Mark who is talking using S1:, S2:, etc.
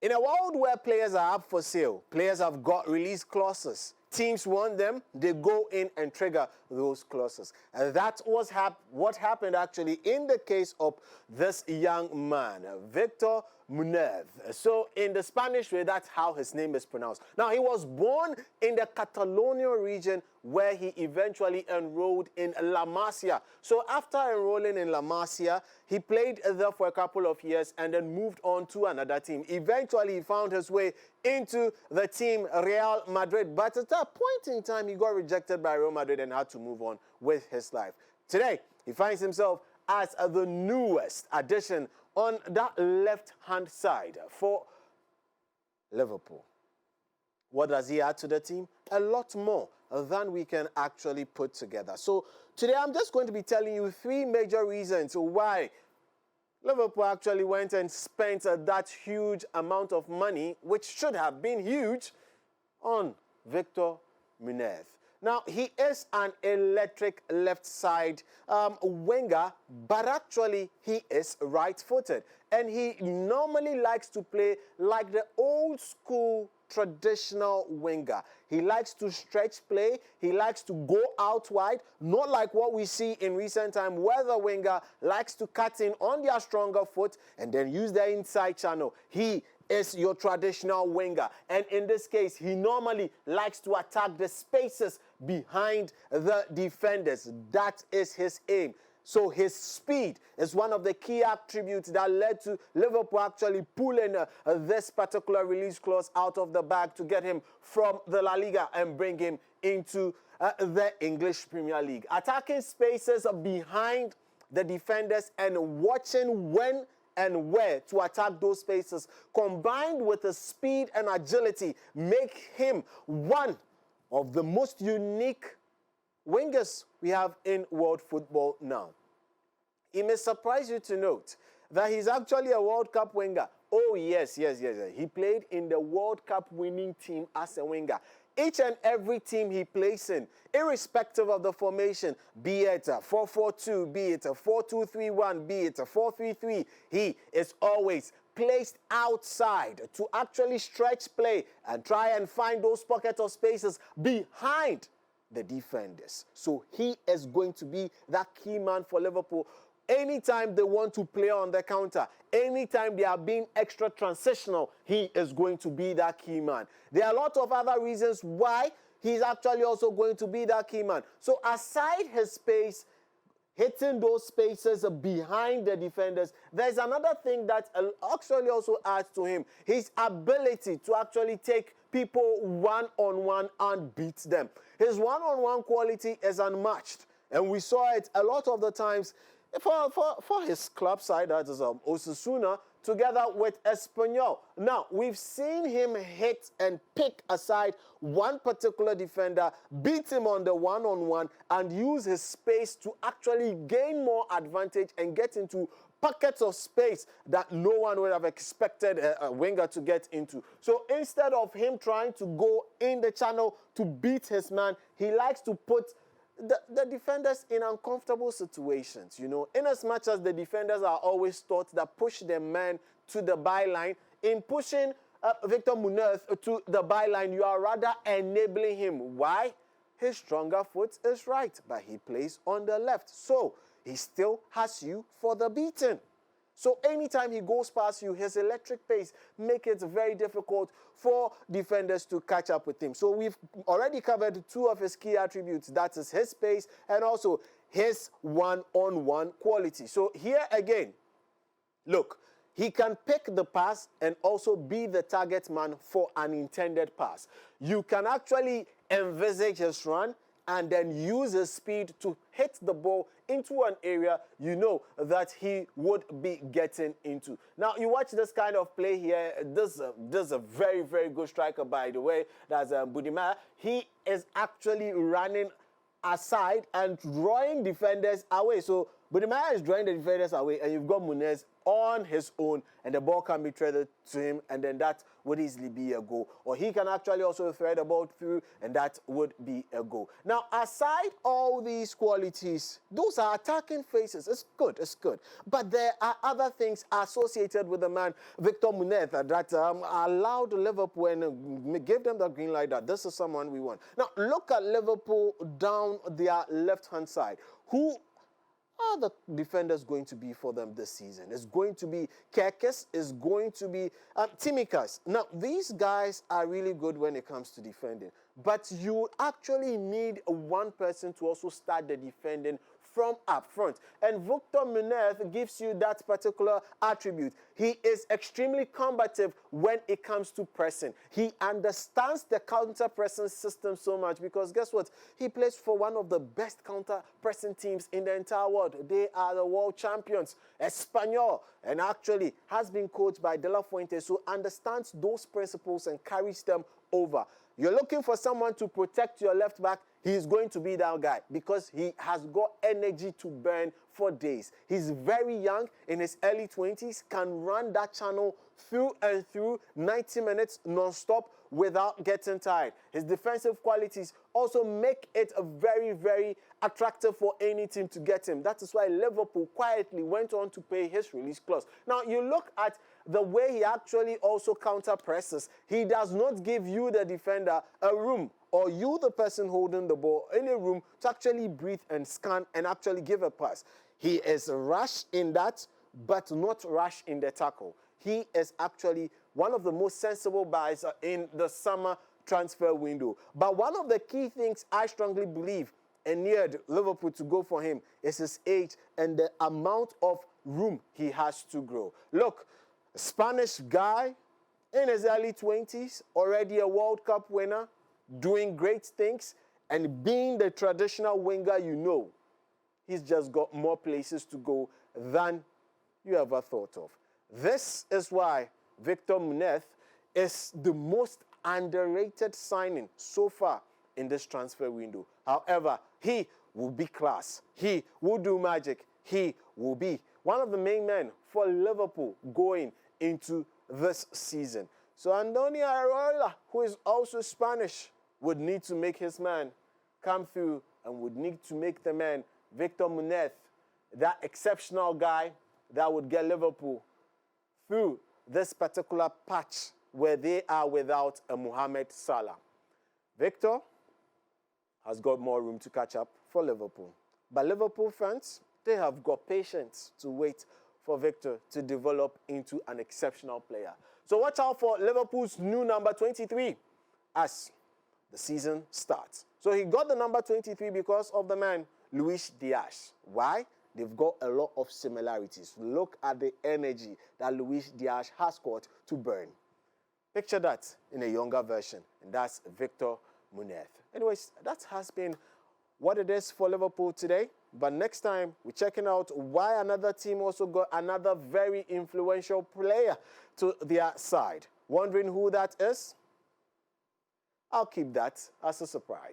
S1: In a world where players are up for sale, players have got release clauses. Teams want them, they go in and trigger those clauses. And that was what happened actually in the case of this young man, Víctor Muñoz. So in the Spanish way, that's how his name is pronounced. Now, he was born in the Catalonia region where he eventually enrolled in La Masia. So after enrolling in La Masia, he played there for a couple of years and then moved on to another team. Eventually, he found his way into the team Real Madrid. But at that point in time, he got rejected by Real Madrid and had to move on with his life. Today, he finds himself as the newest addition on that left-hand side for Liverpool. What does he add to the team? A lot more than we can actually put together. So today I'm just going to be telling you 3 major reasons why Liverpool actually went and spent that huge amount of money, which should have been huge, on Víctor Muñoz. Now, he is an electric left side winger, but actually he is right-footed. And he normally likes to play like the old school traditional winger. He likes to stretch play. He likes to go out wide, not like what we see in recent time where the winger likes to cut in on their stronger foot and then use their inside channel. He is your traditional winger. And in this case, he normally likes to attack the spaces behind the defenders. That is his aim. So his speed is one of the key attributes that led to Liverpool actually pulling this particular release clause out of the bag to get him from the La Liga and bring him into the English Premier League. Attacking spaces behind the defenders and watching when and where to attack those spaces, combined with the speed and agility, make him one of the most unique wingers we have in world football now. It may surprise you to note that he's actually a World Cup winger. Oh, yes. He played in the World Cup winning team as a winger. Each and every team he plays in, irrespective of the formation, be it a 4-4-2, be it a 4-2-3-1, be it a 4-3-3, he is always placed outside to actually stretch play and try and find those pockets of spaces behind the defenders. So he is going to be that key man for Liverpool. Anytime they want to play on the counter, anytime they are being extra transitional, he is going to be that key man. There are a lot of other reasons why he's actually also going to be that key man. So aside his pace, hitting those spaces behind the defenders, there's another thing that actually also adds to him. His ability to actually take people one-on-one and beat them. His one-on-one quality is unmatched. And we saw it a lot of the times for his club side, that is Osasuna, together with Espanyol. Now, we've seen him hit and pick aside one particular defender, beat him on the one-on-one, and use his space to actually gain more advantage and get into pockets of space that no one would have expected a winger to get into. So instead of him trying to go in the channel to beat his man, he likes to put the defenders in uncomfortable situations, you know, in as much as the defenders are always taught that push their man to the byline. In pushing Víctor Muñoz to the byline, you are rather enabling him. Why? His stronger foot is right, but he plays on the left. So he still has you for the beating. So anytime he goes past you, his electric pace makes it very difficult for defenders to catch up with him. So we've already covered 2 of his key attributes. That is his pace and also his one-on-one quality. So here again, look, he can pick the pass and also be the target man for an intended pass. You can actually envisage his run and then use his speed to hit the ball into an area you know that he would be getting into. Now, you watch this kind of play here. This is a very, very good striker, by the way. That's Budimir. He is actually running aside and drawing defenders away. So Budimir is drawing the defenders away, and you've got Muñoz on his own, and the ball can be threaded to him, and then that would easily be a goal. Or he can actually also thread the ball through, and that would be a goal. Now, aside all these qualities, those are attacking phases. It's good, it's good. But there are other things associated with the man, Víctor Muñoz, that allowed Liverpool and gave them the green light that this is someone we want. Now, look at Liverpool down their left-hand side. Who are the defenders going to be for them this season? It's going to be Kerkes, it's going to be Tsimikas. Now, these guys are really good when it comes to defending, but you actually need one person to also start the defending from up front. And Víctor Muñoz gives you that particular attribute. He is extremely combative when it comes to pressing. He understands the counter-pressing system so much because guess what? He plays for one of the best counter-pressing teams in the entire world. They are the world champions, Espanyol, and actually has been coached by De La Fuente, who understands those principles and carries them over. You're looking for someone to protect your left back, he's going to be that guy because he has got energy to burn for days. He's very young, in his early 20s, can run that channel through and through 90 minutes non-stop without getting tired. His defensive qualities also make it a very, very attractive for any team to get him. That is why Liverpool quietly went on to pay his release clause. Now, you look at the way he actually also counter-presses. He does not give you, the defender, a room, or you, the person holding the ball, any room to actually breathe and scan and actually give a pass. He is rash in that, but not rash in the tackle. He is actually one of the most sensible buys in the summer transfer window. But one of the key things I strongly believe enabled Liverpool to go for him is his age and the amount of room he has to grow. Look, Spanish guy in his early 20s, already a World Cup winner, doing great things, and being the traditional winger you know, he's just got more places to go than you ever thought of. This is why Víctor Muñoz is the most underrated signing so far in this transfer window. However, he will be class. He will do magic. He will be one of the main men for Liverpool going into this season. So Andoni Iraola, who is also Spanish, would need to make his man come through and would need to make the man, Víctor Muñoz, that exceptional guy that would get Liverpool through this particular patch where they are without a Mohamed Salah. Victor has got more room to catch up for Liverpool. But Liverpool fans, they have got patience to wait for Victor to develop into an exceptional player. So watch out for Liverpool's new number 23 as the season starts. So he got the number 23 because of the man, Luis Diaz. Why? They've got a lot of similarities. Look at the energy that Luis Diaz has got to burn. Picture that in a younger version, and that's Víctor Muñoz. Anyways, that has been what it is for Liverpool today. But next time, we're checking out why another team also got another very influential player to their side. Wondering who that is? I'll keep that as a surprise.